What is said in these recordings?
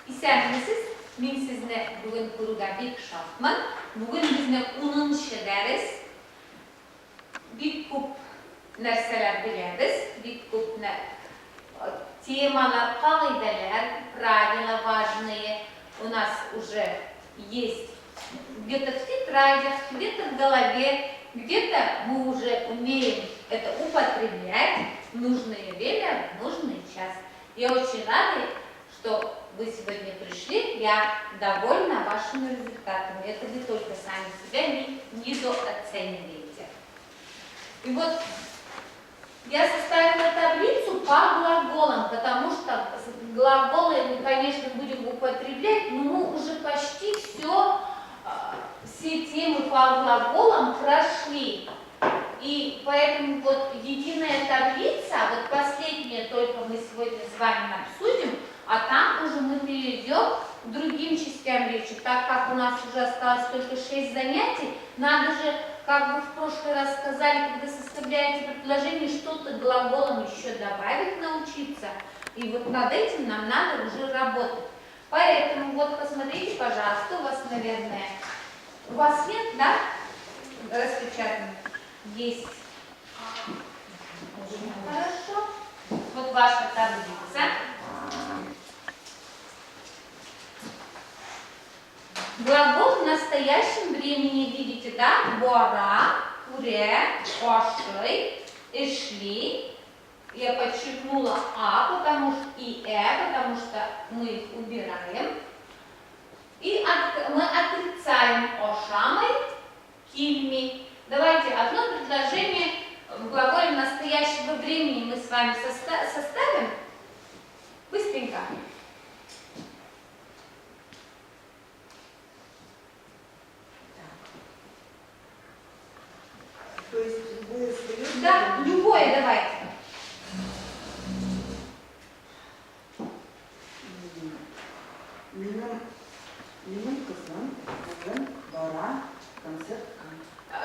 Исәнмесез, мен сезне бүген күрүгә бик шатмын. Бүген безнең 10нчы дәрес. Бик күп нәрсәләр беләбез, бик күп темалар, кагыйдәләр, правила важные у нас уже есть где-то в тетрадях, где-то в голове, где-то мы уже умеем это употреблять в нужное время, в нужный час. Я очень рада, что вы сегодня пришли, я довольна вашими результатами. Это вы только сами себя недооцениваете. И вот я составила таблицу по глаголам, потому что глаголы мы, конечно, будем употреблять, но мы уже почти все темы по глаголам прошли. И поэтому вот единая таблица, вот последняя только мы сегодня с вами обсудим, а там уже мы перейдем к другим частям речи. Так как у нас уже осталось только 6 занятий, надо же, как вы в прошлый раз сказали, когда составляете предложение, что-то глаголом еще добавить, научиться. И вот над этим нам надо уже работать. Поэтому вот посмотрите, пожалуйста, у вас, наверное, у вас нет, да, распечатано? Есть. Очень хорошо. Вот ваша таблица. Глагол в настоящем времени видите, да? Бора, куре, ошей, эшли. Я подчеркнула а, потому что и потому что мы их убираем. И мы отрицаем ошамой, кильми. Давайте одно предложение в глаголе настоящего времени мы с вами составим. Быстренько. То есть вы сдаете? Да, любое давайте. Минем кызым, бүгін бара, концертқа.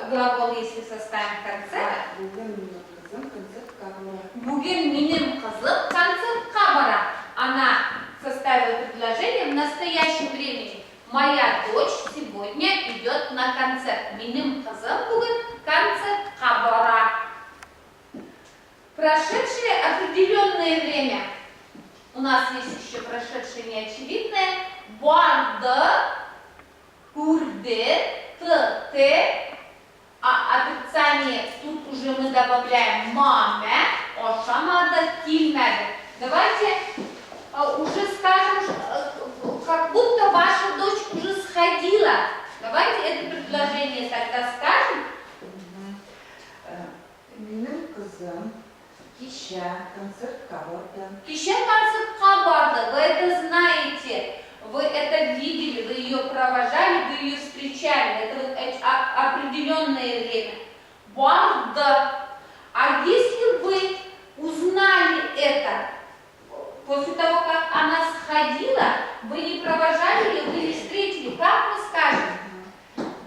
Глагол, если составим в конце. Бүгін минем кызым, концертқа бара. Бүгін минем кызым концертқа бара. Она составила предложение в настоящем времени. Моя дочь сегодня идет на концерт. Минем кызым бүгін концертқа бара. Прошедшее определенное время. У нас есть еще прошедшее неочевидное. Барды, курды, ты. А отрицание тут уже мы добавляем маме, ошамады, кильмады. Давайте уже скажем, как будто ваша дочь уже сходила. Давайте это предложение тогда скажем. Минем кызым, кеше концертқа барды. Кеше концертқа барды. Вы это знаете. Вы это видели, вы ее провожали, вы ее встречали. Это вот определенное время. Барды. А если вы узнали это, после того, как она сходила, вы не провожали ее, вы не встретили, как мы скажем?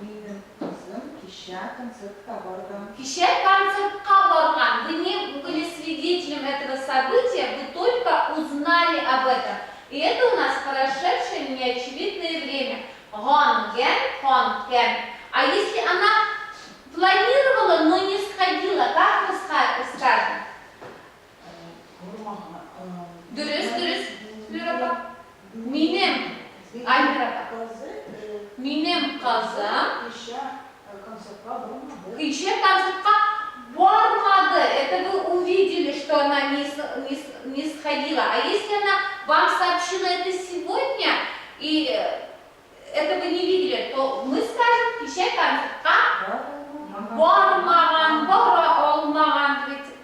Минем кызым, кеше концертқа барды. Кеше концертқа барган. Вы не были свидетелем этого события, вы только узнали об этом. И это у нас прошедшее неочевидное время. Гонген, хонген. А если она планировала, но не сходила, как мы скажем? Дөрес. Минем. Альмира. Минем кызым. Кеше концертқа бармады. Это вы увидели, что она не сходила. А если она вам сообщила это сегодня, и это вы не видели, то мы скажем, кеше концертқа бармаган, бара алмаган.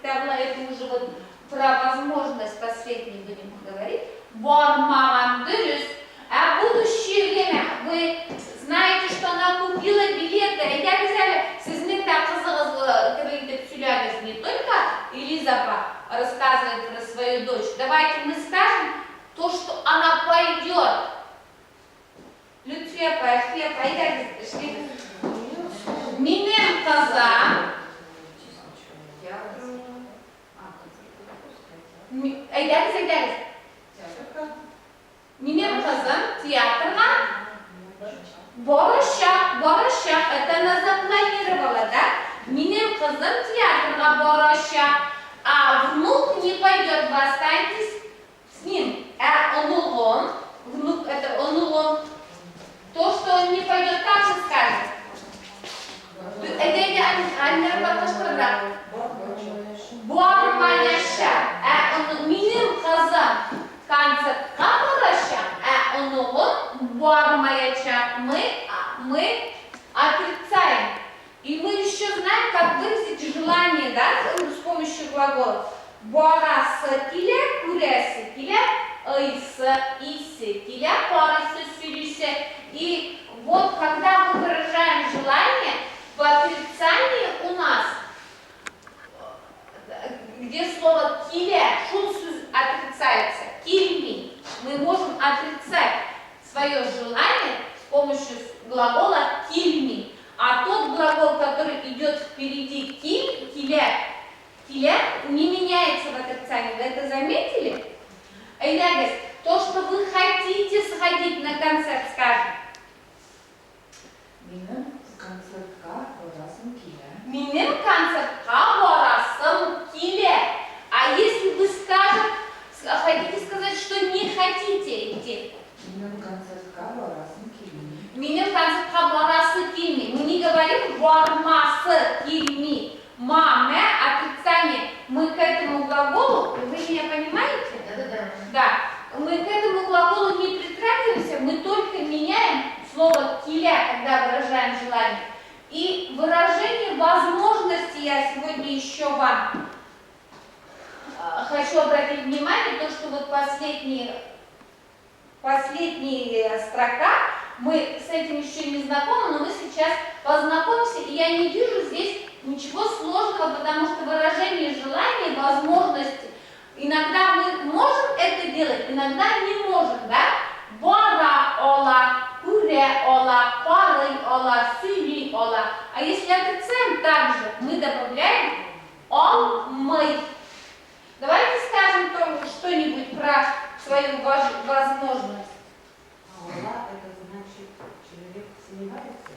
Это уже вот про возможность последней будем говорить. Бармаган, дөрес. А будущее время, вы знаете, что она купила билеты. Я взяли, сіздің де қызығыз кредит сүләгіз не только Элиза рассказывает про свою дочь. Давайте мы скажем то, что она пойдет. Лютфия, пойдет. Минем коза. Айдагыз. Минем kızım tiyatroga boruşacak. Это она запланировала, да? Минем kızım tiyatroga boruşacak. А внук не пойдет, вы останетесь с ним. Онулон, внук это онулон. То, что он не пойдет, как же скажет? Это anne bakıştırdı. Bormayacak. Минем kızım концертка boruşacak. Онулон bormayacak. Мы отрицаем. И мы еще знаем, как выразить желание, да, с помощью глагола. Борасы киле, курясы киле, ыйсы, исы киле, парысы, сюрисы. И вот когда мы выражаем желание, в отрицании у нас, где слово киле, шунсуз отрицается, кильми, мы можем отрицать свое желание с помощью глагола кильми. А тот глагол, который идет впереди киле, не меняется в отрицании. Вы это заметили? Эйлягес, то, что вы хотите сходить на концерт, скажем. Минем концертка borasım kile. Минем концертка borasım kile. А если вы хотите сказать, что не хотите идти? Минем концертка borasım kile. Минем концертка borası кильми. Мы не говорим borması кильми. Маме, отрицание. Мы к этому глаголу, вы меня понимаете? Да. Мы к этому глаголу не притрагиваемся, мы только меняем слово киля, когда выражаем желание. И выражение возможности я сегодня еще вам хочу обратить внимание, то, что вот последняя строка, мы с этим еще не знакомы, но мы сейчас познакомимся, и я не вижу здесь ничего сложного, потому что выражение желания, возможности, иногда мы можем это делать, иногда не можем, да? Бора ола, куре ола, пары ола, сыли ола. А если отрицаем также, мы добавляем он, мы. Давайте скажем что-нибудь про свою возможность. Ола это значит человек сомневается?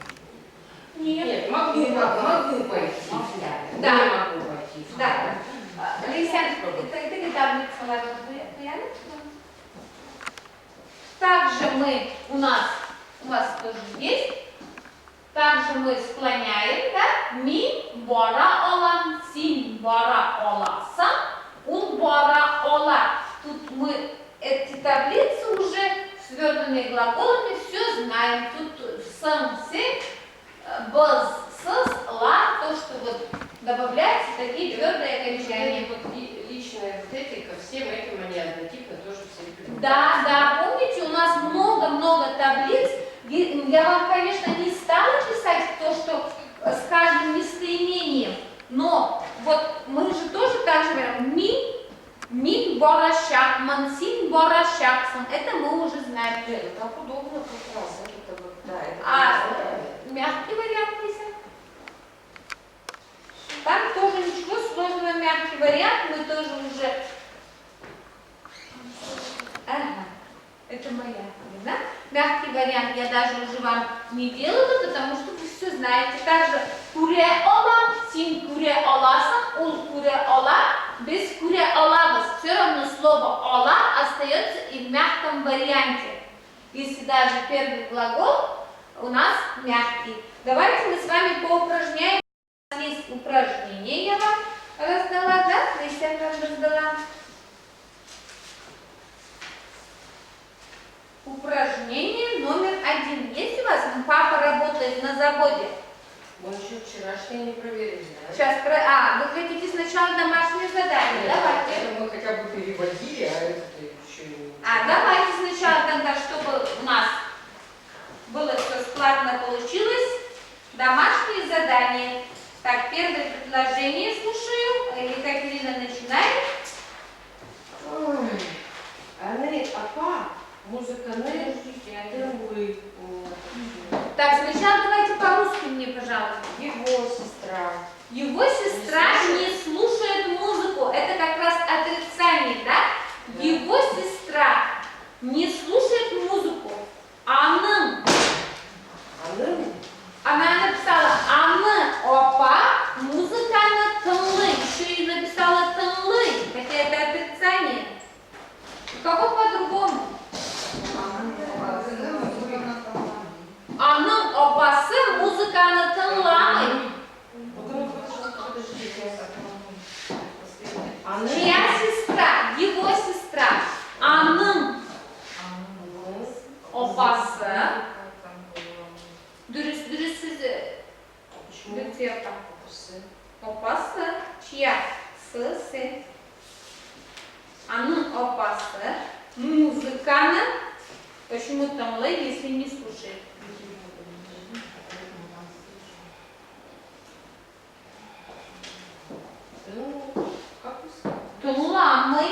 Нет, могу пойти. Да. Не могу пойти. Да. Лисян, ты таблицу ладно. Также у вас тоже есть. Также мы склоняем, да? Ми бора ола, син бора оласа, ун бора ола. Тут мы эти таблицы уже с твердыми глаголами все знаем. Тут сам, се, баз, сос, ла, то, что вот добавляются такие твердые окончания. Вот личная эстетика, всем этим они однотипно тоже все придумали. Да, помните, у нас много-много таблиц. Я вам, конечно, не стала писать то, что с каждым местоимением, но вот мы же тоже так же говорим, мин борощак, мансин борощаксон, это мы уже знаем. Нет, ну так удобно как раз. Это вот, да, это Мягкий вариант писать. Там тоже ничего сложного, мягкий вариант, мы тоже уже... Ага, это моя, да? Мягкий вариант я даже уже вам не делала, потому что вы все знаете. Также куре ола, син куре оласа, ул куре ола, без куре олабас. Все равно слово ола остается и в мягком варианте. Если даже первый глагол у нас мягкий. Давайте мы с вами поупражняем. У нас есть упражнение, я вам раздала, да? Кристиан вам раздала. Упражнение номер 1. Есть у вас? Папа работает на заводе. Мы еще вчерашнее не проверили, да? Сейчас, вы хотите сначала домашнее задание? Нет, Давайте. это мы хотя бы переводили, а это еще не... Давайте сначала тогда, чтобы у нас было все складно получилось. Домашнее задание. Так, первое предложение слушаю. Екатерина начинает. Аны, апа, музыка не, вы. Так, сначала давайте по-русски мне, пожалуйста. Его сестра. Его сестра не Чья сестра? Его сестра. Анын опасы. Дұрыс сіз бүкте опасы. Чья? Сы. Анын опасы. Музыканы почему тыңлайды, если не слушает? Тыңламай.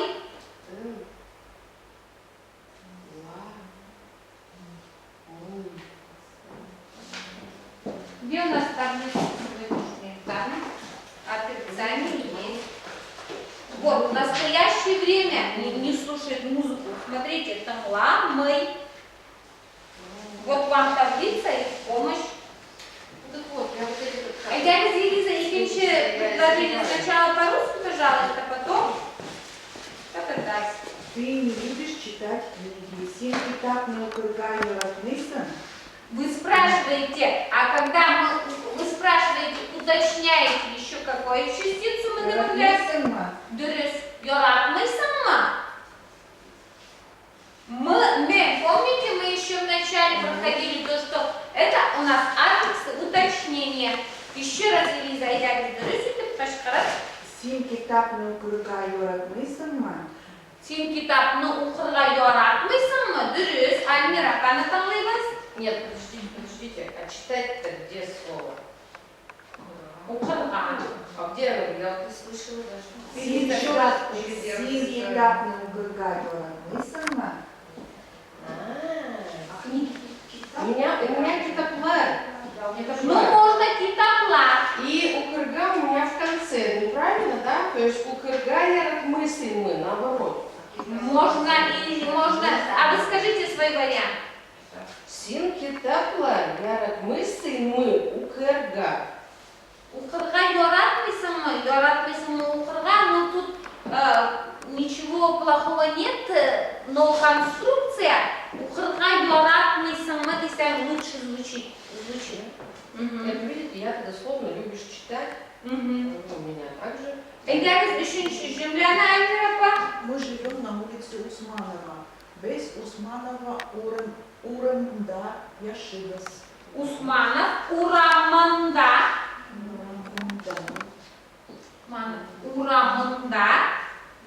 Где у нас таблица сегодняшняя? Там отрицание есть. Вот, в настоящее время не слушает музыку. Смотрите, тыңламай. Вот вам таблица и помощь. Так вот, я вот эти вот... Дядя Елиза, икинчи предложение сначала по-русски, пожалуйста, потом по-татарски. Ты не любишь читать книги. Син китап не укрываю размыслен. Вы спрашиваете, а когда вы спрашиваете, уточняете еще какую частицу мы добавляем? Дұрыс, яратмайсыңмы? Помните, мы еще вначале проходили то, что это у нас аффиксы, уточнение. Еще раз, Елиза, я дұрыс етіп башқарат. Син китап не укрываю размыслен. Сен китапны оқырға яратмайсыңмы? Дұрыс, Альмира, қаны таңлайбыз? Нет, подождите, а читать-то где слово? Оқырға. А где оно? Я вот не слышала даже. Син Еще раз. Син китап не укрываю размыслен. У меня китаплар. Ну, можно китаплар. И у кырга у меня в конце, неправильно, да? То есть у кырга я мысли мы, наоборот. Можно. А вы скажите свой вариант. Син китаплар, я мысли мы у кырга. Оқырға яратмайсыңмы оқырға, но тут ничего плохого нет, но конструкция оқырға яратмайсыңмы десем лучше звучит. Это, видите, я дословно любишь читать. У меня также. Егер үшінші жемляна Альмира. Мы живем на улице Усманова. Без Усманова урамда яшибас. Усманов урамында. Урамында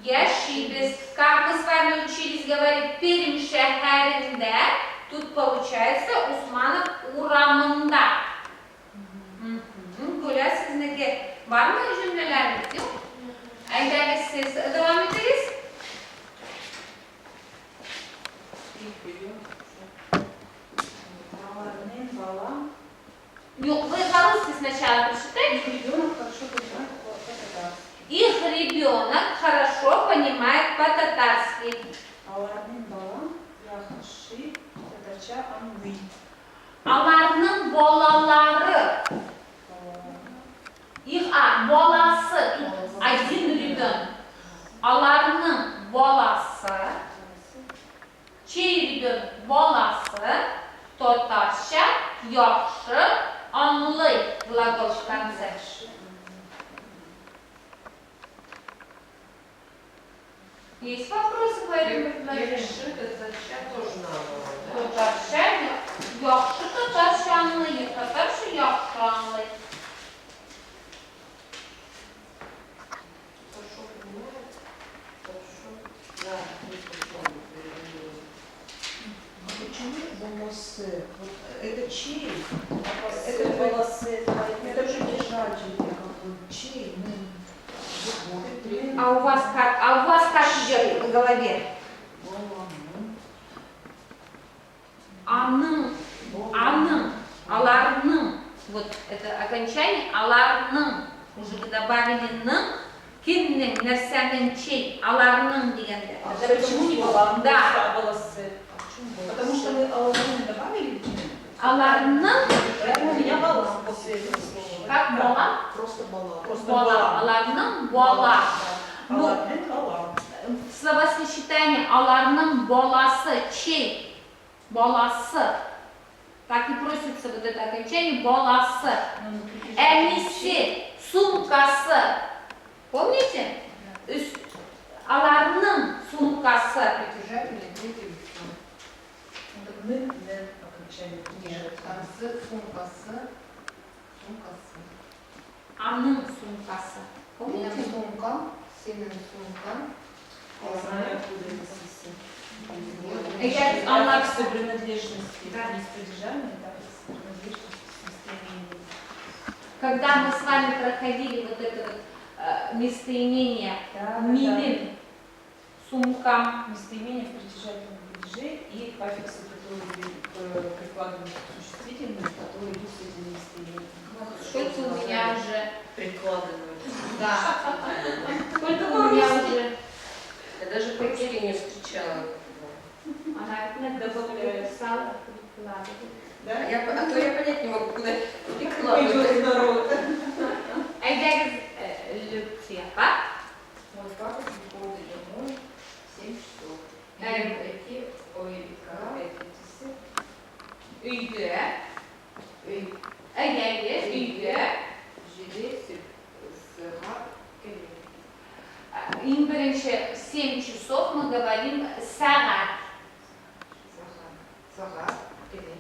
яшибес. Как мы с вами учились говорить Пермь шәһәрендә, тут получается Усманов урамында. Гүлә, сезнеке бар мы жемлеләріңіз? Жоқ? Әйдәгіз сіз devam ederiz. Yok, вы по-русски сначала прочитайте. Ребенок хорошо понимает по-татарски. Их ребенок хорошо понимает по-татарски. Аларның балам яхшы татарча аңлый. Аларның балалары. Их баласы. Тут один ребенок. Аларның баласы. Чей ребенок? Баласы. Татарча яхшы аңлый. Глагол в конце. Есть вопросы по этому предложению? Татарча тоже наоборот, да? Татарча яхшы татарча аңлый. Татарча яхшы аңлый. Хорошо понимает, хорошо. Да, А почему волосы? Вот это чей? Это волосы. Это же держатель какой. Чей? А у вас как идет в голове? Аның, аларның. Вот это окончание аларның. Уже вы добавили ның, кимнің, нәрсәнің, чей, аларның дегенде. Это почему не балам, Да. а волосы? Потому что мы аларның добавили? Аларның, Поэтому у меня балам после этого слова. как бола? Просто балам. Бола, аларның, бола. Ну, Аларның балам. словосочетание аларның боласы, чей, боласы. Так и просится вот это окончание, боласы. Эмиси, сумкасы. Помните? suмкası. Анын сумкасы. Benim Помните? suмкам, senin sumkan. Я знаю, откуда это сиси. Это Она она- с принадлежности. Да. Не с придержанием, так и с принадлежностью, с местоимением. Когда мы с вами проходили вот это вот местоимение Да, милин, сумкам, Местоимение в притяжательном падеже и паффиксы, которые прикладывают к существительным, которые идут с этим местоимением. сколько у меня уже, Прикладывают. да, сколько у меня уже, Я даже по-русски не встречала. она иногда писала, прикладывает. А то я понять не могу, куда Пойдет прикладывать. народ. Айдагыз Люцияға, Мой папа приходит домой в 7 часов. Эм. Эти ойка, эти үйге, әйелі үйге, жили сыра келе. ең бірінші 7 часов мы говорим сағат, Сага келе.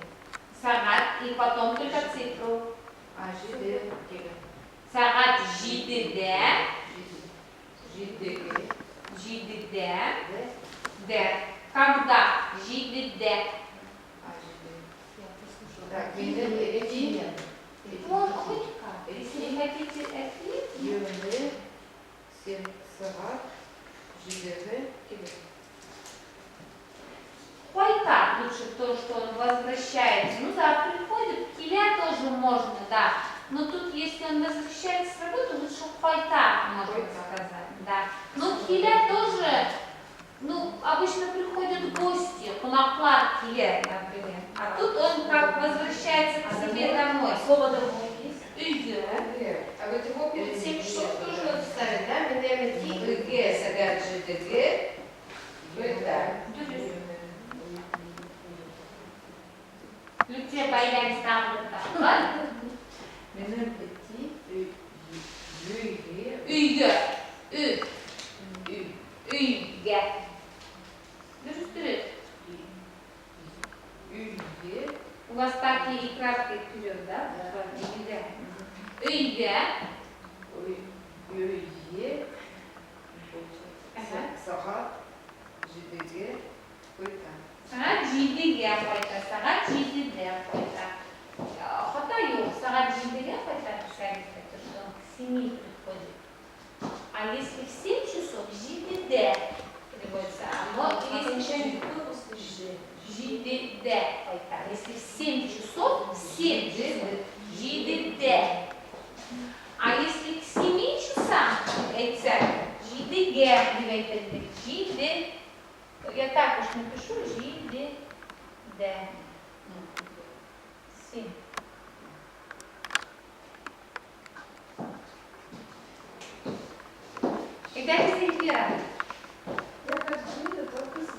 сағат, и потом только цифру. А жили келе. Сағат 7-де, Жили жетіде, де. де. Когда? 7-де. А жили. Так, эти. Вот хоть как. Если не хотите ответить, Юры. Сага. Жили келе. хоть так лучше то, что он возвращается. Ну да, приходит, киля тоже можно, да. Но тут, если он возвращается с работы, лучше хоть так можно сказать, да. Но киля тоже, ну, обычно приходят гости, кунаклар киля, например. А тут он как возвращается к себе домой. Слово домой есть? Үйге. А вот его перед 7 часов тоже надо ставить, да? Меняем идти. Г, сагат, ЖДГ. Да. Люте байланыс тағылып бар. Менің эти үйге. Үйге. Үйге. Дұрыс дұрыс. Үйге. У вас так и краткий вперед, да? Да. Үйге. Үйге. Ага. Сағат. Жидеге. Қойта. Сағат 7-ге қойта, сағат 7-де қойта. Хата yok, сағат 7-ге қойта, писали, что он к 7 приходит. А если в 7 часов, 7-де переводится. Но если жидеде қойта. Если в 7 часов, 7 часов, жидеде. А если к 7 часам, это жидеге, жиде. Я так уж напишу, жиде, де. 7. Итак, Эльвира, Я как жила, только с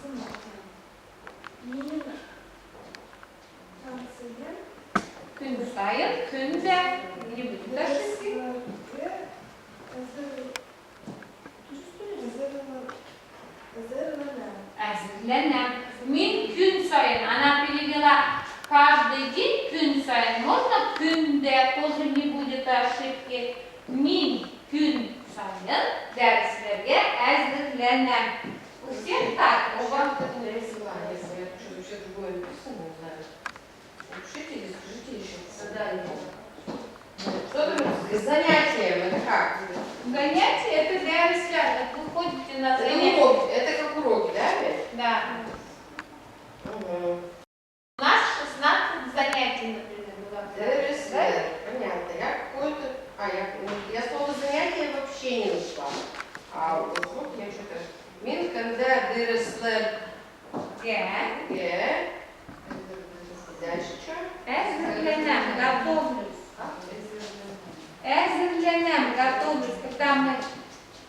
занятием. Мин танцевер. күн сайын, күнде, не будет ошибки. Әзірләнәм. Мен күн сайын, она перевела каждый день күн сайын. Можно күнде, тоже не будет ошибки. Мен күн сайын дәрістерге әзірләнәм. У всех так. У вас это нарисование, если я что-то вообще другое написано, не знаю. Напишите или скажите еще. Задание. Что там? Занятие, это как? Занятие это дәріслер. Вы ходите на Это занятия. уроки, это как уроки, да, опять? Да. Угу. У нас 16 занятий, например, было. Понятно. Я какое-то... я слово занятие вообще не нашла. А вот я что-то... Мин, когда дырослер Ге. дальше что? Әзірләнәм, готовлюсь. Әзірләнәм, готовлюсь. Когда мы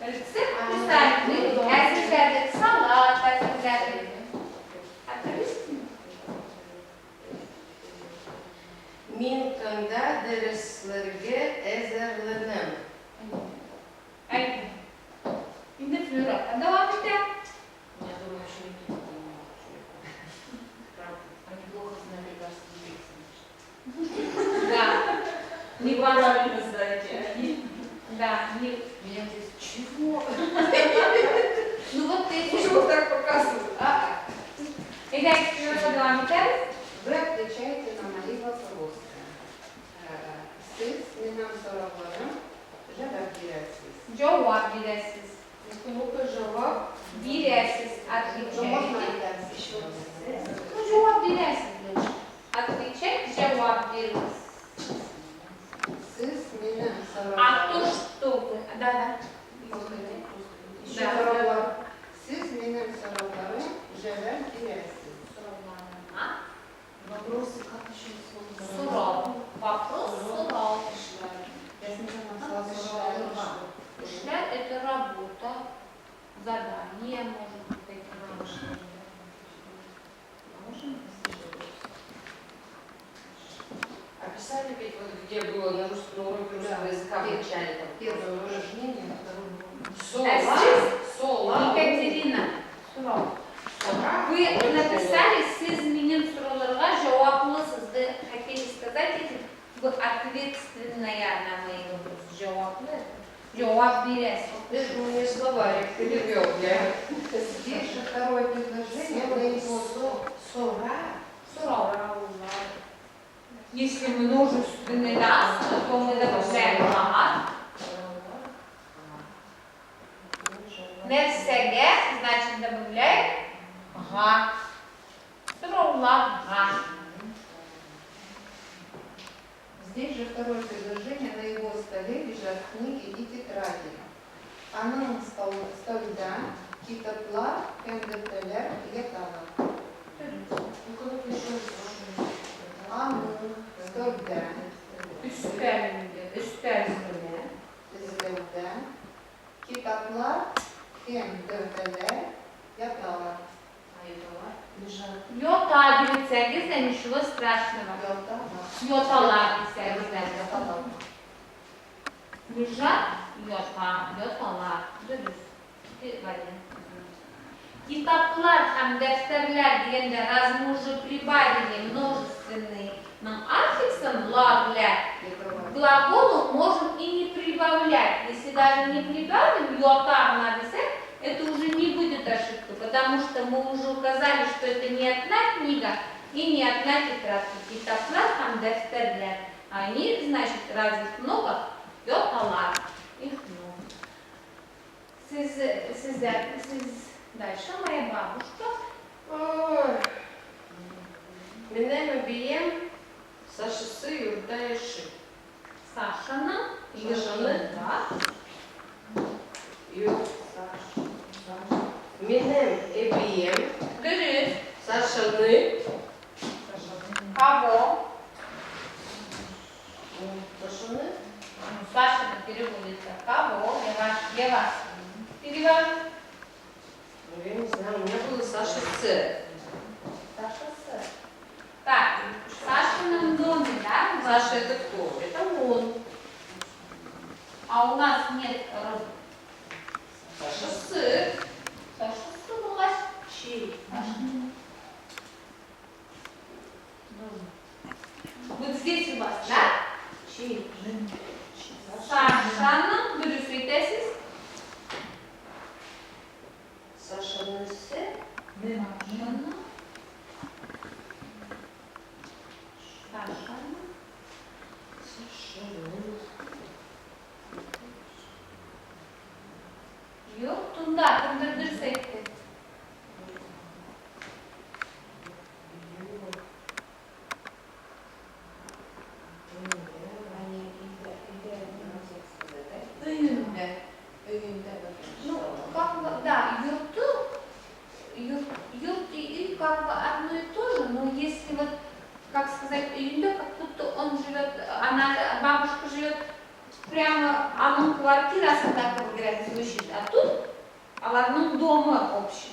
рецепт писали, мы әзірләдік салат, әзірләдік. Отлично. Мин, когда дырослерге эзерленем. Әйді. Енді флюра. Давай бітем. Я думаю, еще не понимаю. Правда. Они плохо знали газ. Чего? Ну вот ты... Почему так показывают? Итак, что делаем теперь? Вы отвечаете на мои вопросы. Siz benim sorularım cevap verirsiniz. Cevap veresiz. Mutlulukla cevap Veresiz Cevap отвечаете. Ну, cevap veresiz. Отвечать, cevap veririz. Siz benim А то, sorularım что вы... Да. Еще Да. sorular. Siz benim sorularım cevap verirsiniz. А? Вопросы, как еще слово? Суров. Вопрос суров. Я сначала назвала sorularım. Шлях – это работа, задание, может быть, такие. Описали ведь вот где было на русском уроке русского языка в начале там первое упражнение, сола, Екатерина, суров. сола. Вы написали siz benim sorularıma cevaplısınız. Хотели сказать этим, вы ответственная на мои вопросы. Cevaplı. Cevap verесіз. Ты же мне словарик перевел, я. Здесь же второе предложение. Сора. Суров. Если множественный раз, то мы добавляем ага. Нерсеге, значит добавляем ага. Суровла ага. Здесь же второе предложение. На его столе лежат книги и тетради. Анын столда kitaplar hem defterler yatağı. Anın stolda Üstelinde, üstelsinde. stolda kitaplar hem defterler yatağı. Йота дивитсеңіз, ничего страшного. Йоталар десеңіздер. Лежат йота, йоталар. Дұрыс. Китаплар һәм дәфтәрләр дигәндә, раз мы уже прибавили множественный аффиксом ла-ля, глаголу можем и не прибавлять. Если даже не прибавим йота на десек, это уже не будет ошибка, потому что мы уже указали, что это не одна книга и не одна тетрадка. Китаплар һәм дәфтәрләр. Они, значит, раз их много, йоталар. Их много. Дальше моя бабушка. Менем обием Сашысы юртаеши. Сашана. Сашаны. Да. Менем обием Дөрес. Сашаны. Кого? Сашаны. Саша переводится. Кого? Я вас. Перевожу. Ну, я не знаю, у меня было Саша С. Саша С. Так, в Сашином доме, да? Саша это кто? Это он. А у нас нет рода. Саша С. Саша С у вас. Чей? Вот здесь у вас, да? Чей? Сашана. Дөрес әйтәсез. Саша С. Сашана. Yok, Tunda, kındırdır sekti. Ну, как бы, да, юрт и как бы одно и то же, но если вот, как сказать, Юнда, как будто он живет, бабушка живет прямо, квартира, так как говорят, звучит, а тут, в одном доме общий.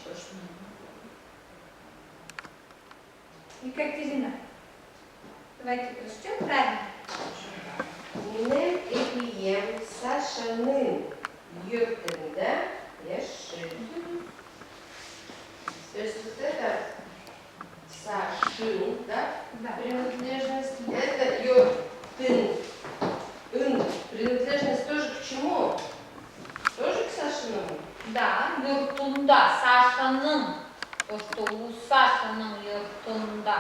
Екатерина, давайте прочтем правильно. Менем обием Сашаны юртында яши. То есть вот это Сашин, да? Да. Принадлежность. Это юртын. Принадлежность тоже к чему? Тоже к Да, yurtunda, Сашаның, то, что у Сашаның yurtunda.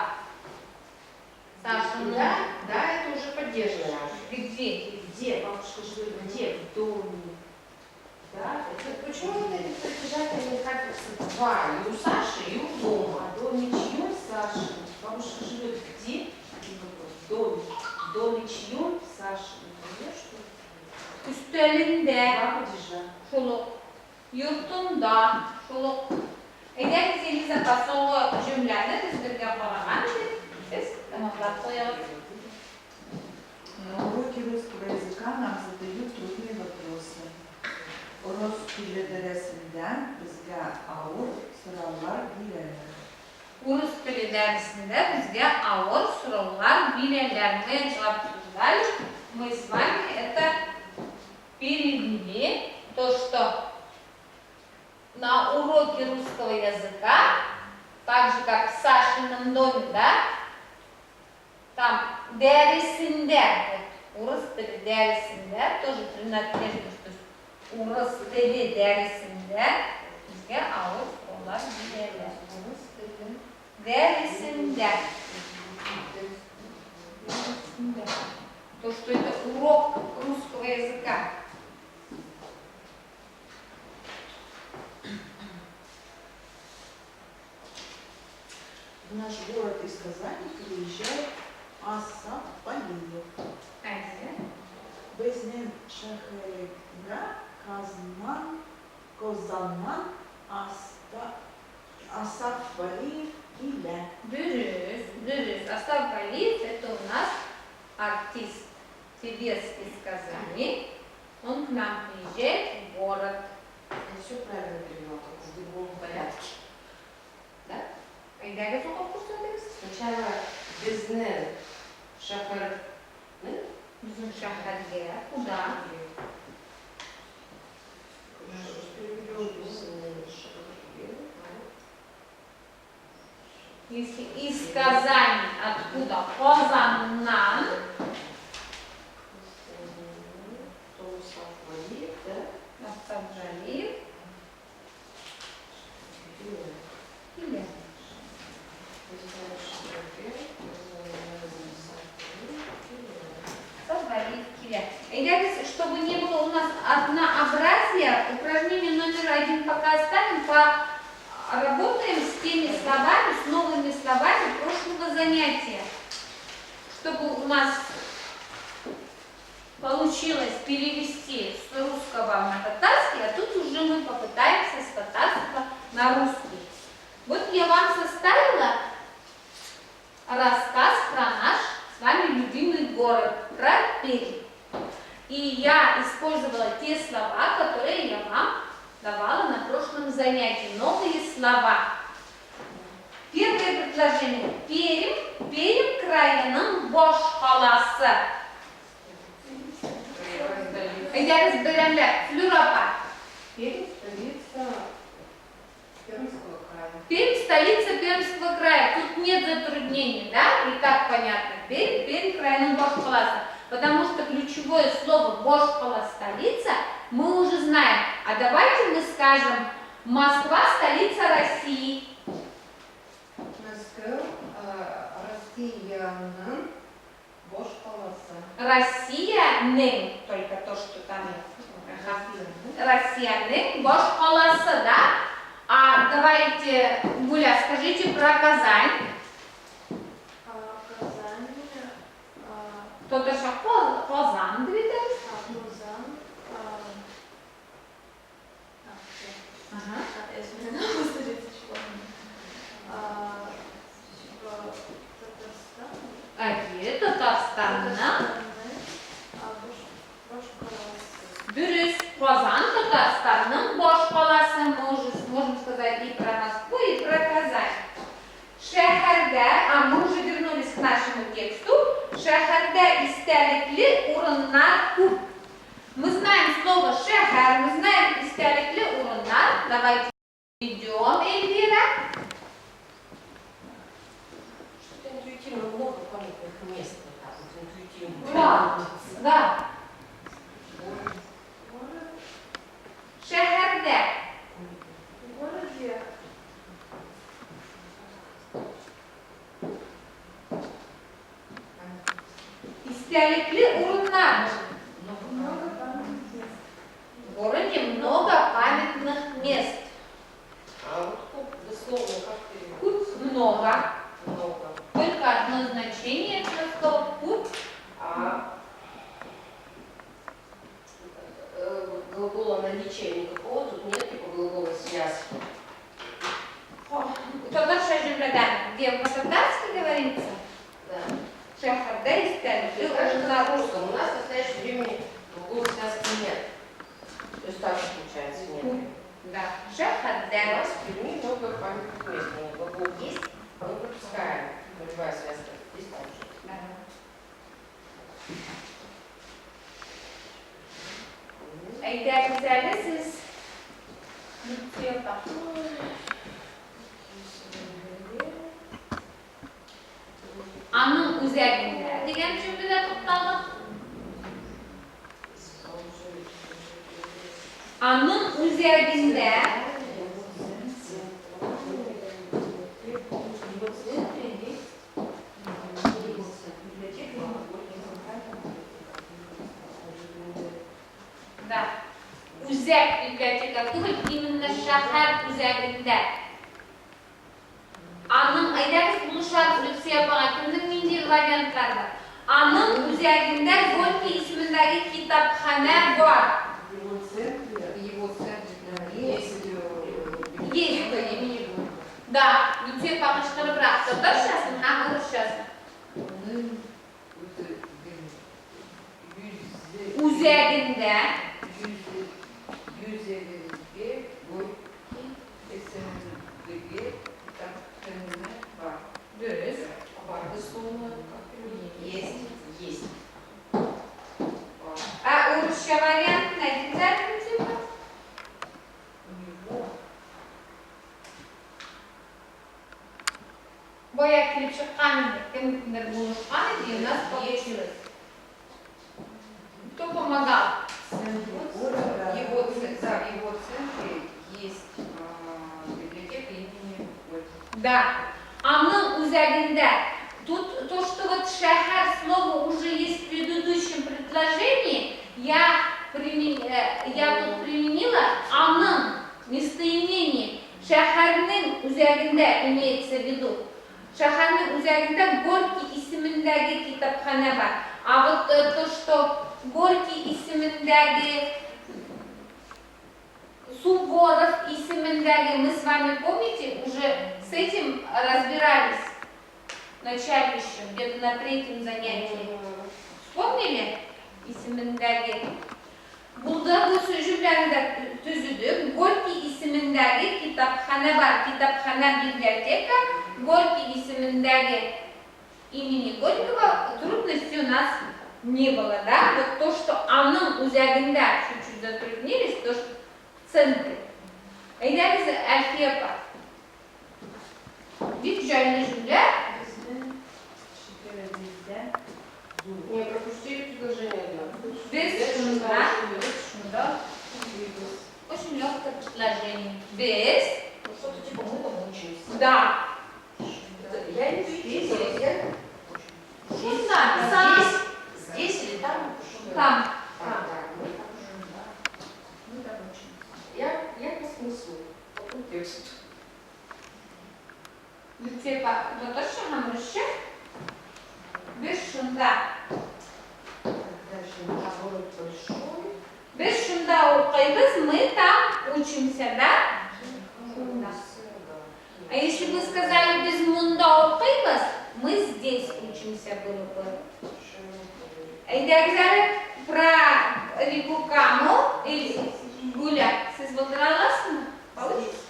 Сашаның. Да, это уже поддержано. Где? Где бабушка живет? Где? В доме. Да? Это почему вот эти притяжатели как два? И у Саши, и у дома. А в доме чьем, Саша? Бабушка живет где? Один вопрос. В доме. В доме чьем, Саша? Не понимаешь, что? Üstlerinde, Два падежа. şuluk, yurtunda, şuluk. Eğer bize pasolu cümlede biz birge qaragan edip, biz tamamlab qo'yamiz. На уроке русского языка нам задают трудные вопросы. Урыс тілі bizga ауыр сұраулар береді. Урыс тілі дәрісінде бізге ауыр сұраулар берелер. Мы обсуждали, мы с вами это перевели, то, что на уроке русского языка, так же как в Сашином доме, да, там дәрісінде, урыс тілі дәрісінде, тоже принадлежность, то есть урыс тілі дәрісінде бізге ауыр сұраулар берелер. Дәрісінде. То, что это урок русского языка. В наш город из Казани приезжает Асаф Валиев. Безнен Шахерегра Казанман Асаф Валиев Иле. Дürüst. Асаф Валиев это у нас артист тибетский из Казани. Он к нам приезжает в город. Я все правильно перевела, только в другом порядке. Да? Айдага соқа көрсетеміз. Сначала Безнен Шахар. Bizim şehirde. Куда? Если из Казани, откуда? Казаннан. Асаф Валиев. Или? Чтобы не было у нас однообразия, упражнение номер 1 пока оставим, поработаем с теми словами, с новыми словами прошлого занятия, чтобы у нас получилось перевести с русского на татарский, а тут уже мы попытаемся с татарского на русский. Вот я вам составила рассказ про наш с вами любимый город, про Пермь. И я использовала те слова, которые я вам давала на прошлом занятии. Новые слова. Первое предложение. Пермь краянın boş қаласы. Я разберем флюропа. Пермь – столица Пермского края. Пермь – столица Пермского края. Тут нет затруднений, да? И так понятно. Пермь краянın boş қаласы. Потому что ключевое слово Бошпола столица мы уже знаем. А давайте мы скажем Москва столица России. Москва, Россиянын boş қаласы. Россияның, только то, что там Россияның boş қаласы, да? А давайте, Гуля, скажите про Казань. Кто-то же Казан двигается. Где Татарстанна? Дürüst. Казан Татарстанның boş қаласы. Мы уже сможем сказать и про Москву, и про Казань. Шәһәрдә, мы уже вернулись к нашему тексту. Шәһәрдә истәлекле урыннар күп. Мы знаем слово шәһәр, мы знаем истәлекле урыннар. Давайте идем, Эльвира. Что-то интуитивно много памятных мест. Так, вот интуитивно. Да. Шәһәрдә. истәлекле урыннар. Много памятных мест. В городе много памятных мест. А вот куб дословно как переводится? Путь много. Много. Только одно значение этого слова путь. А глагола наличия никакого тут нет, типа глагола связки. Тогда что же, где в Краснодарске говорится? Да. Шахарда истәлекле То есть на урыннар. русском у нас в настоящее время глагола связки нет. То есть так получается нет. Да. У Шахарда. нас в Перми много памятных мест. Но глагол есть, а мы пропускаем. Нулевая связка. Здесь так же. Да. Әйдәгез әле сез Нүктеға. Аның үзәгендә дигән җөмләдә тукталдык. Аның үзәгендә да. Үзәк библиотека түгел, именно шәһәр үзәгендә. Аның әйдәгез булышабыз Люция апага кемнең нинди вариантлар бар? Аның үзәгендә Горький исемендәге китапханә бар. В его центре есть Есть. имени Горького. Да, Люция апага шкырыбрак. Татарчасын һәм урысчасын. Үзәгендә дөрес. Бар дословно как переводится? Есть. Есть. А урысча вариант найдется Люция? Боя килеп чыккан кемдер булышкан иде, у нас получилось. Кто помогал? В его центре есть библиотека имени Горького. Да. Аның үзәгендә. Тут то, что вот шәһәр слово уже есть в предыдущем предложении, я тут применила аның местоимение. Шәһәрнең үзәгендә имеется в виду. Шәһәрнең үзәгендә Горький исемендәге китапханә бар. А вот то, что Горький исемендәге, Суворов исемендәге, мы с вами, помните, уже с этим разбирались в начале еще, где-то на 3-м занятии. Вспомнили? Исемендәге. Burada bu sözcüklerinde tüzüdük. Горький исемендәге китапханә бар. Китапханә библиотека. Горький исемендәге имени Горького трудностей у нас не было, да? Вот то, что аның үзәгендә чуть-чуть затруднились, то, что в центре. Әйдәгез, Әлфия апа. Бик җайлы җөмлә. Не пропустили предложение одно. Без шунда. Очень легкое предложение. Без. Ну, что-то типа мы помучились. Да. Я не видела. Я... Шунда. Сам. Здесь или там? Там. Да, мы там. Я по смыслу, по контексту. Люция апа, Татарча һәм русча. Без шунда. Дальше наоборот большой. Без шунда укыйбыз, мы там учимся, да? Да. А если вы сказали без мунда укыйбыз, мы здесь учимся было бы. Әйдәгез әле про реку Каму или Гуля. Сез булдыра аласызмы? Получится?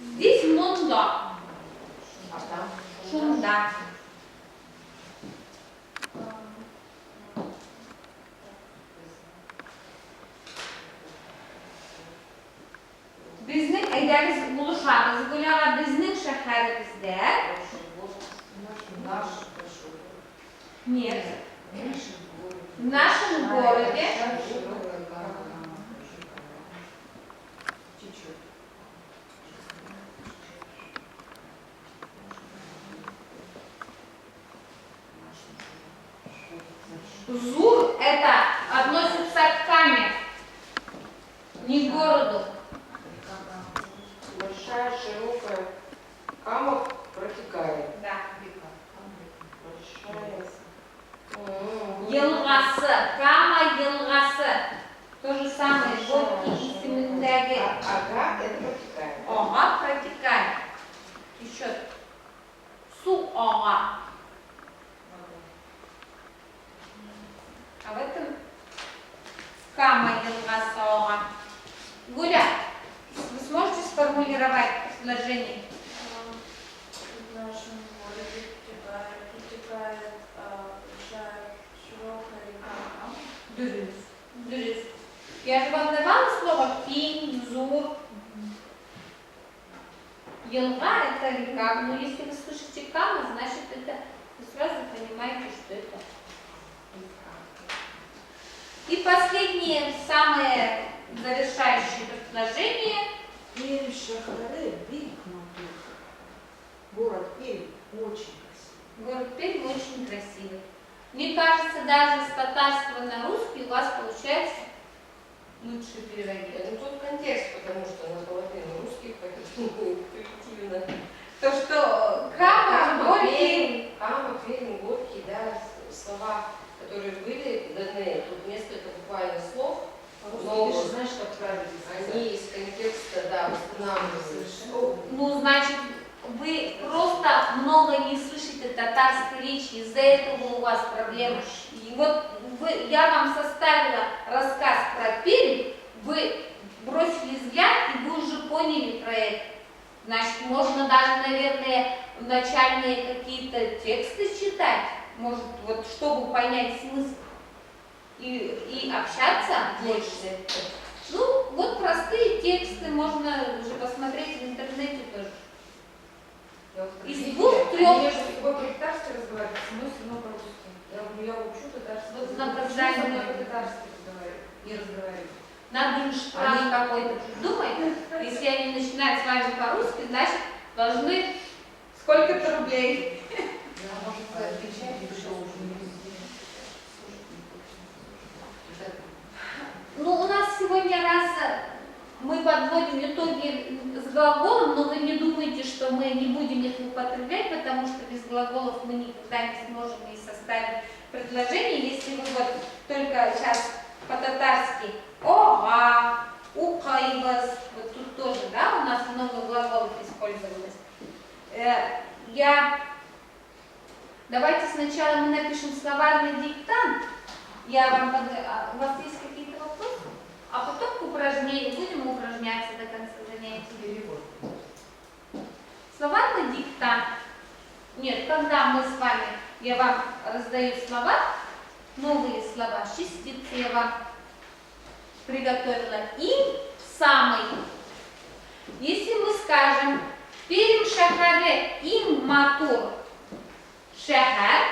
Здесь мунда. А там? Шунда. Безнең әйдәгез булышабыз. Гуляга безнең шәһәребездә. Наш. Нет. В нашем городе. Зур это относится к каме, не к городу. Большая, широкая. Кама протекает. Да. Большая. Елгасы, кама елгасы. То же самое, водки исеміндегі. Ага, это протекает. Ага протекает. Еще. Су ага. А в этом кама елгасы ага. Гуля, вы сможете сформулировать предложение? В нашем городе протекает большая, широкая река. Дурис. Я же вам давала слово пинь, зур. Елга это река, но если вы слышите кама, значит это вы сразу понимаете, что это река. И последнее, самое завершающее предложение. Пермь, Шахаре, Биг Матур. Город Пермь очень красивый. Город Пермь очень красивый. Мне кажется, даже с татарского на русский у вас получается лучше переводить. Ну тут контекст, потому что наполовину русских, поэтому коллективно. То, что кама, горький. Кама, Пермь, горький, да, слова, которые были даны, тут несколько буквально слов, но Ты же знаешь, как правильно они из контекста, да, восстанавливаются. Ну, значит, вы просто много не слышите татарской речи, из-за этого у вас проблемы. И вот я вам составила рассказ про Пермь, вы бросили взгляд, и вы уже поняли проект. Значит, можно даже, наверное, начальные какие-то тексты читать, может, вот, чтобы понять смысл и общаться больше. Ну, вот простые тексты можно уже посмотреть в интернете тоже. Из двух-трех. Я же с тобой по-татарски разговариваю, со мной все равно по-русски. Я говорю, я учу татарский. Вот язык. наказание. Почему со мной по-татарски разговариваю? Не разговариваю. Надо им штраф какой-то придумать. Если они начинают с вами по-русски, значит, должны сколько-то рублей. Я, может, отвечать еще уже не Ну, у нас сегодня раз мы подводим итоги с глаголом, но вы не думайте, что мы не будем их употреблять, потому что без глаголов мы никогда не сможем и составить предложение. Если вы вот только сейчас по-татарски ога, укаибас, вот тут тоже, да, у нас много глаголов использовалось. Давайте сначала мы напишем словарный диктант. У вас есть какие-то вопросы? А потом к упражнению будем упражняться до конца занятия. Словарный диктант. Нет, когда мы с вами, я вам раздаю слова, новые слова, частицы я вам приготовила. Им самый. Если мы скажем Пермь шахаре им матур шахар,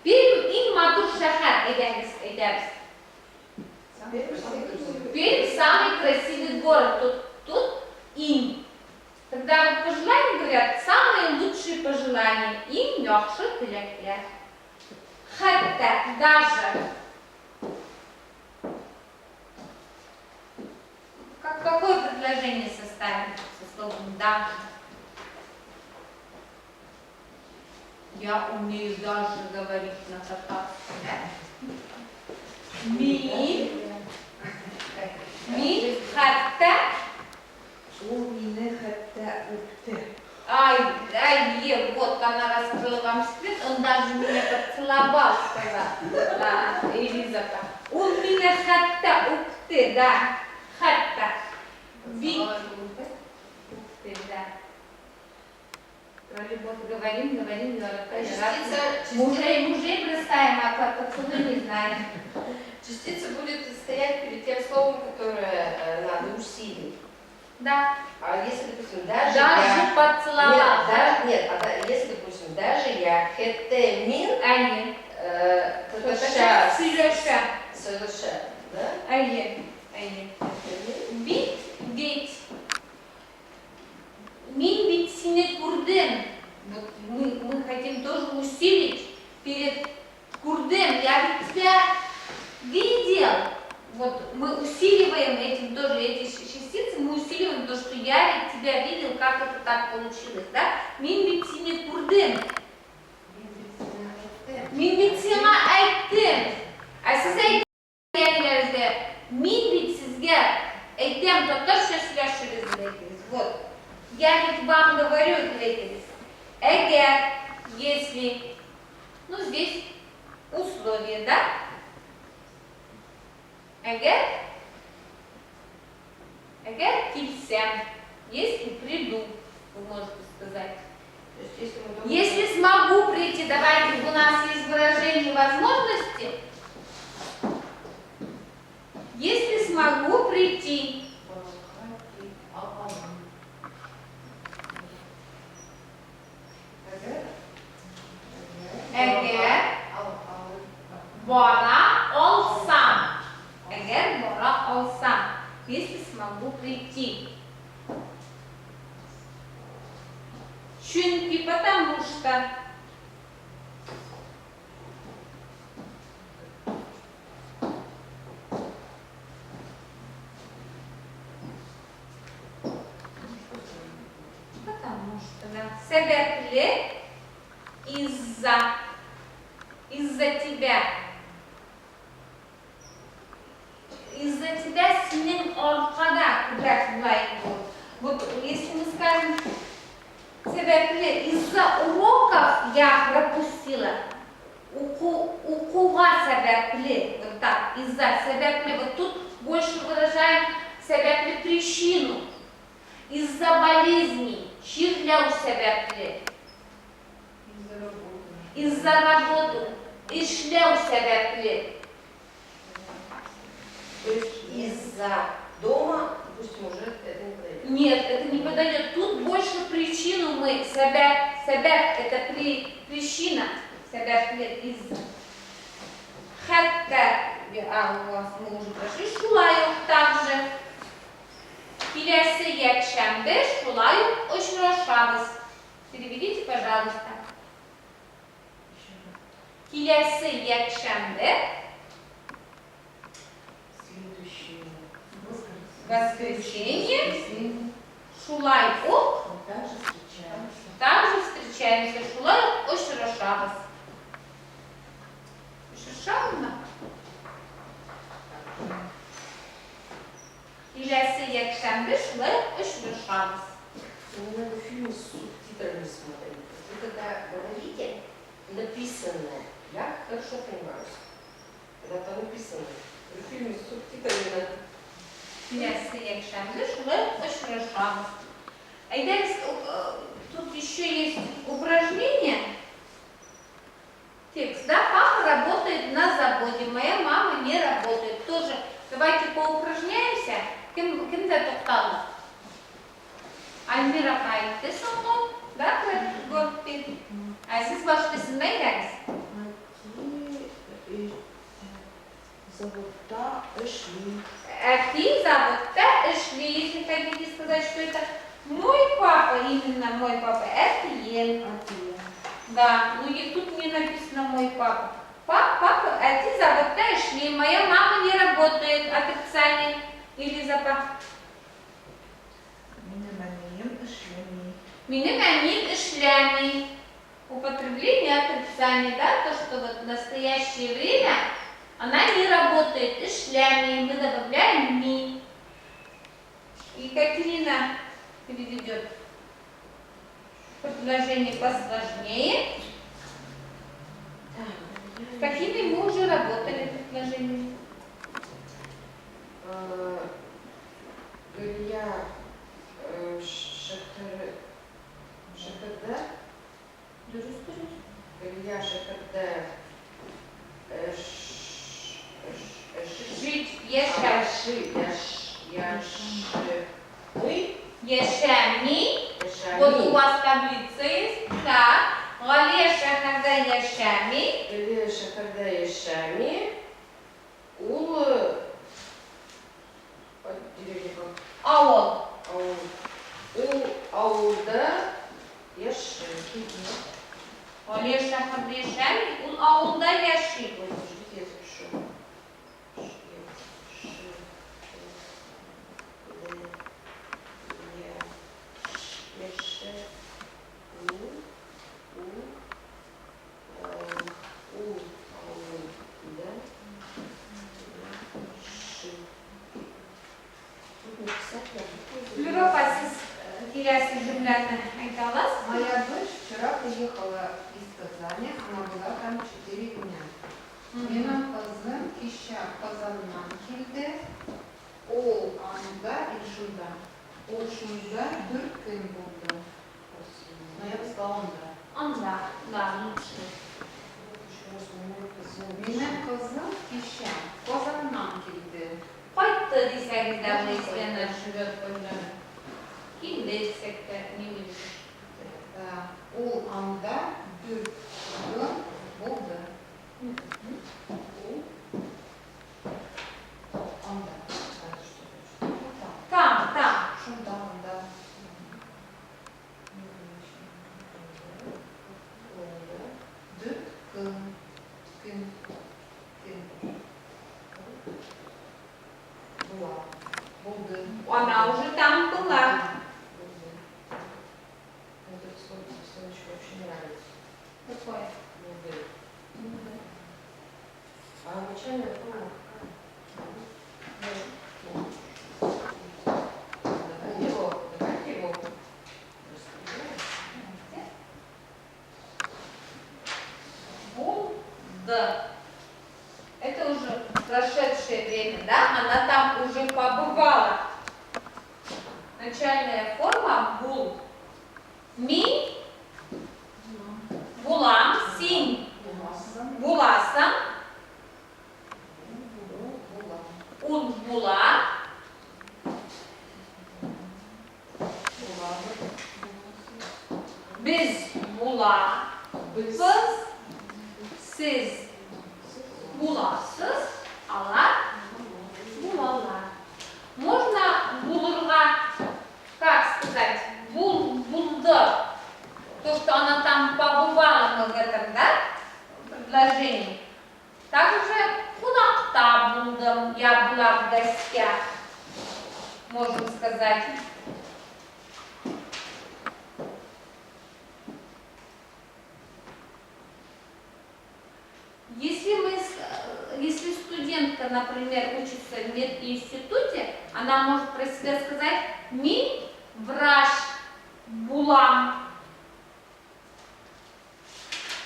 Пермь им матур шахар, эдерс. Пермь самый красивый город. Тут им. Когда вот пожелания говорят, самые лучшие пожелания. Им яхшы тілектер. Хотя даже. Какое предложение составим со словом даже? Я умею даже говорить на татарском. Ми хотя. Умине хатта укте. Вот она раскрыла вам секрет, он даже меня поцеловал, сказал, Элизака. Он меня хотя, ух ты, да, хотя. Да. Про любовь говорим. Мужей бросаем, а поцелуй не знаем. Частица будет стоять перед тем словом, которое надо усилить. Да. А если, допустим, даже Даже поцеловал. Если, допустим, даже я хетемин, Айе. это Совершенно. да? Айе. Ведь. Мин ведь сине курден. Вот мы хотим тоже усилить перед курден. Я ведь тебя то, что я тебя видел, как это так получилось, да? Мин битсине курдым. Мин битсима айттым. А siz aytganlaringizda min bit sizga aytgan topda so'zlashingiz kerak. Вот. Я ведь вам говорю, эгер, если, ну здесь условие, да? Эгер кильсям, если приду, вы можете сказать. То есть, если мы дома- Если смогу прийти, давайте, у нас есть выражение возможности. Если смогу прийти, эгер бара олсам. Эгер бара олсам. Если смогу прийти. Чунки, потому что. Потому что, да. Себепле из-за тебя. Из-за тебя синин оркада, куда вот если мы скажем себепле, из-за уроков я пропустила. Укуга себепле, вот так, из-за себепле, вот тут больше выражаем себепле причину. Из-за болезней, чирляу себепле. Из-за работы, ишляу себепле. То есть из-за дома, допустим, уже это не подойдет. Нет, это не подойдет. Тут больше причину мы, себеп это причина, себеп из-за. Хатта, у вас мы уже прошли, шулаю также. Килесе якшембе, шулаю очрошабыс. Переведите, пожалуйста. Килесе якшембе. Воскресенье. Шулай ок. Также встречаемся. Шулай ошрошабыс. Ошрошабына. Килесе якшембе, шулай ошрошабыс. Мне надо фильм с субтитрами смотреть. Вы когда говорите написанное, я хорошо понимаю. Когда там написано, в фильме с субтитрами надо. Килесе якшембе, шулай ошрошабыс. Тут еще есть упражнение. Текст, да? Папа работает на заводе, моя мама не работает. Тоже давайте поупражняемся. Кем ты тоқталды? Альмира қайтты соңғы, да, көріппен. Сіз башқысын да едіңіз? Заводта эшли. Ты заводта эшли. Если хотите сказать, что это мой папа, именно мой папа, это Ен. Да, ну и тут не написано мой папа. Папа, ты заводта эшли. Моя мама не работает, отрицание или запах. Минеманин эшлями. Употребление отрицания, да, то, что вот в настоящее время она не работает эшлями. Мы добавляем ми. Екатерина переведет предложение посложнее. С какими мы уже работали предложениями? Илья Шахарда. Илья Шахарда. Жить, ешаши. Ешами. Вот у вас таблица есть. Да. Галия Шахарда Ешами. Илья Шахарда Ешами. Ул Ауыл. Ул ауылда яши. Галия Шахарда Ешами. Ул ауылда яши. Подождите, я запишу. Тут написать на букву. Europa, siz Kilyas cümlelerini айталас. Моя дочь вчера приехала из Казани, она была там 4 дня. Менің қызым кеше Қазаннан келді. Ол анда и шунда. Ол шунда 4 күн болды. Но я бы сказала анда. Да, лучше. Менің қызым кеше Қазаннан келді. Қайтты десеңіз даже, если она живет позже. Келді десек те не будет. Ол анда 4 күн болды. Анда. Там. Шунда анда. Дүрт күн. Күн. Была. Болды. Она уже там была. Это словечко вообще нравится. Какое? Болды. А начальная форма давайте его распределяем. Булда. Это уже прошедшее время, да? Она там уже побывала. Начальная форма бул. Ми. Булам. Син. Буласан. Ун була. Biz була. Biz. Siz буласыз. Алар булалар. Можно булырга, как сказать, булды. То, что она там побывала в этом, да, предложении. Также кунакта булдым, я была в гостях, можем сказать. Если студентка, например, учится в мединституте, она может про себя сказать «ми врач булам».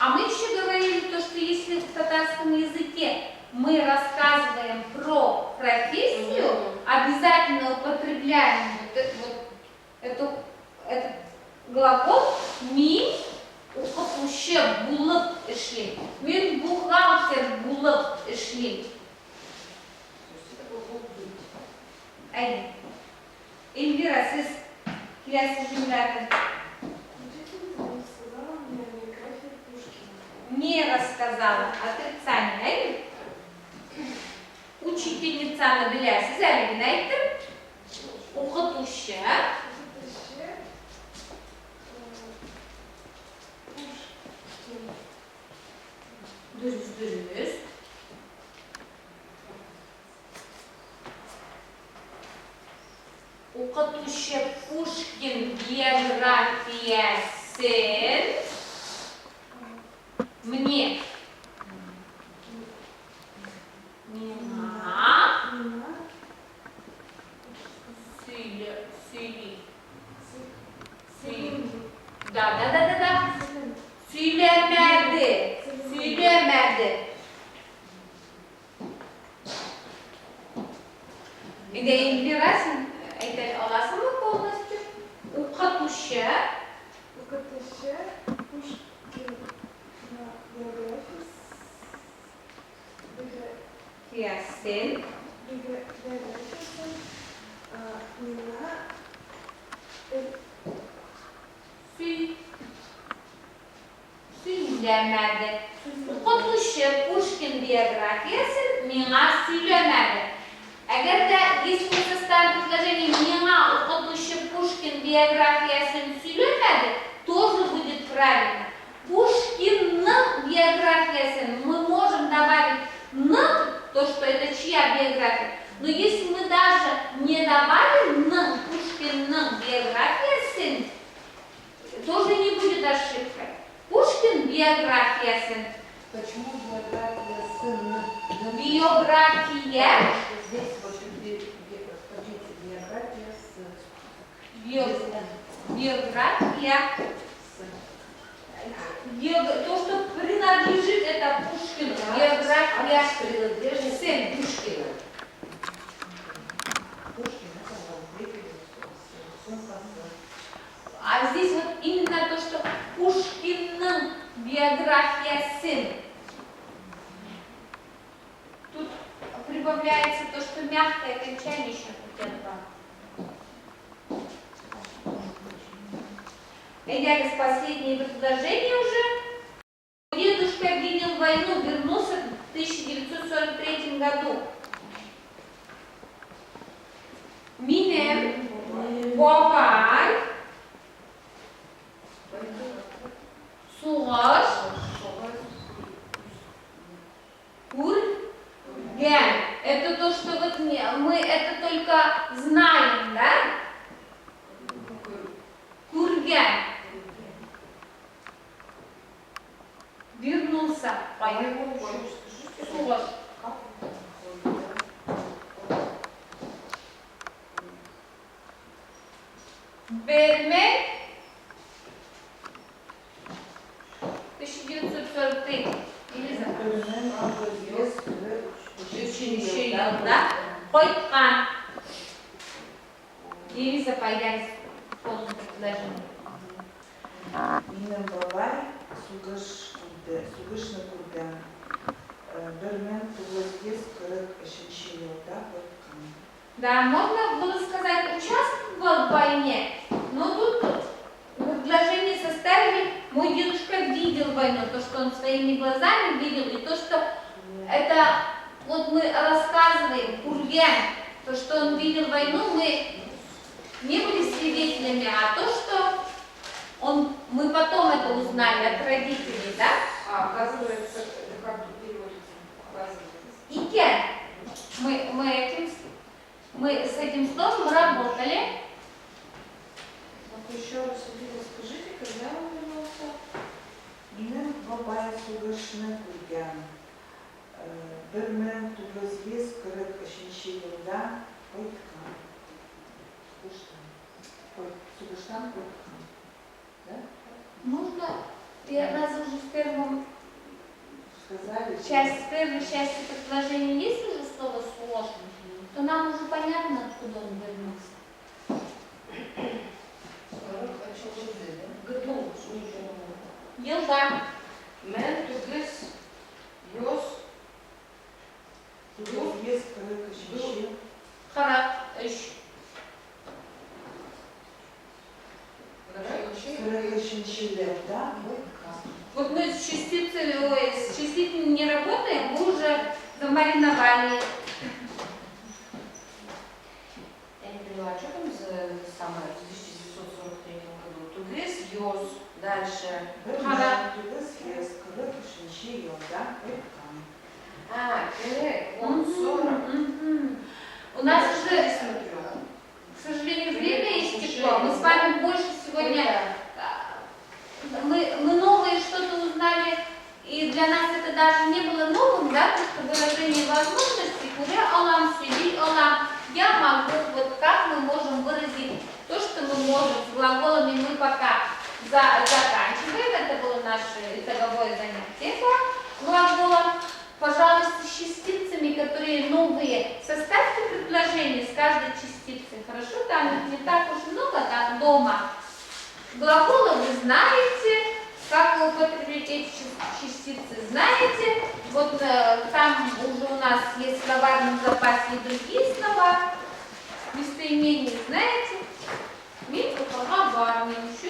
А мы еще говорили то, что если в татарском языке мы рассказываем про профессию, обязательно употребляем этот глагол «ми». Укытушы булып эшлим. Мен бухгалтер булып эшлим. Әйе. Эльвира, сіз келесі жümләні не рассказала. Отрицание, әйе? Учительницаны білесіз, әлі айттым. Укытушы. Дұрыс. Укытушы Пушкин биографиясын мне Да. Söylemedi. Bir de Elvira'sın, alasın mı полностью? Укытушы Пушкин Ясен Söylemedi. Укытушы Пушкин биографиясын миңа сөйлемеді. Әгер де если мы составим предложение «миңа укытушы Пушкин биографиясын сөйлемеді», тоже будет правильно. Пушкинның биографиясын мы можем добавить «ның», то, что это чья биография. Но если мы даже не добавим «ның», Пушкинның биографиясын, тоже не будет ошибкой. Пушкин биографиясын. Почему биография сына? Биография. Здесь вот скажите, биография. Биография. То, что принадлежит, это Пушкину. Биография принадлежность сын. Пушкина. А здесь вот именно то, что Пушкин, биография сын. Тут прибавляется то, что мягкое окончание еще Идя последнее предложение уже. Дедушка видел войну, вернулся в 1943 году. Минем, Бобай, Сураж, Курген. Это то, что вот мы это только знаем, да? Курген. Вернулся. Сураж. Бермен 1943. Или училище да? Хойтхан. Елиза Пайдянс. Полное предложение. Минем Бабай, Сугышна Курган. Бермен Туглаздес, Кырык, Ишинчи, да, Хойтхан. Да, можно было сказать, участвовал в войне, но тут предложение составили, мой дедушка видел войну, то, что он своими глазами видел, и то, что это, вот мы рассказываем, Курген, то, что он видел войну, мы не были свидетелями, а то, что мы потом это узнали от родителей, да? А оказывается, это как тут переводится? Оказывается. Икен. Мы с этим словом работали. Еще раз скажите, когда он вернулся? Минем Бабай, Сугышна Курган. Бермен Туглаздес, Кырык, Ишинчи, да, Хойтхан. Сугыштан, Хойтхан. Да? Нужно, раз уже в первом Сказали, в первой части предложения есть уже слово сложно, то нам уже понятно, откуда он вернулся. Елда. Мен тугыс йос Туглаздес, Кырык, Ишинчи. Харак. Кырык, Ишинчи, да, Хойтхан. Вот мы с частицами не работаем, мы уже замариновали. Я не поняла, что там за самое в 1943 году? Тугыс йос. Дальше. Хара. Туглаздес, Кырык, Ишинчи, да, Хойтхан. А, он 40. У нас Я уже, смотрю. к сожалению, время истекло. Мы с вами больше сегодня, мы новые что-то узнали, и для нас это даже не было новым, да, просто выражение возможностей, куря алам, сиди алам. Я могу, вот как мы можем выразить то, что мы можем с глаголами, мы пока заканчиваем. Это было наше итоговое занятие по глаголам. Пожалуйста, с частицами, которые новые, составьте предложение с каждой частицей. Хорошо, там их не так уж много, да, дома. Глаголы вы знаете, как вы употребить эти частицы, знаете. Вот там уже у нас есть в словарном запасе и другие слова. Местоимения знаете. Митва, поговорим, еще